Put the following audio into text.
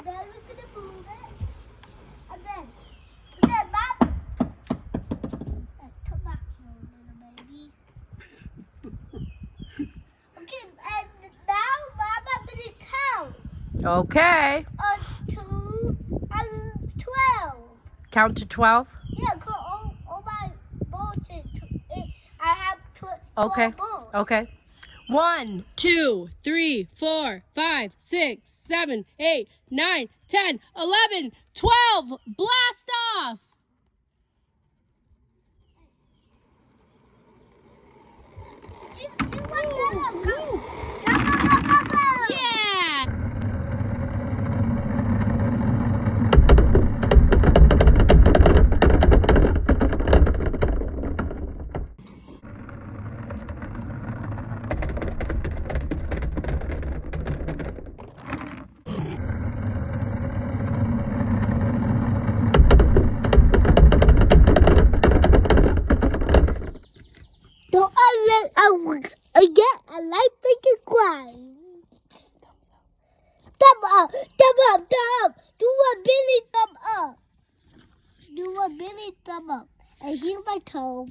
then we're gonna move it. And then, Mom. Come back here, little baby. Okay, and now, Mom, I'm gonna count. Okay. 2 and 12. Count to 12. Yeah, cause all my balls I have 12 Okay. balls. Okay. 1, 2, 3, 4, 5, 6, 7, 8, 9, 10, 11, 12. Blast off. You want that? Yeah. Don't I like making grind. Thumb up. Do a Billy thumb up. And here's my toe.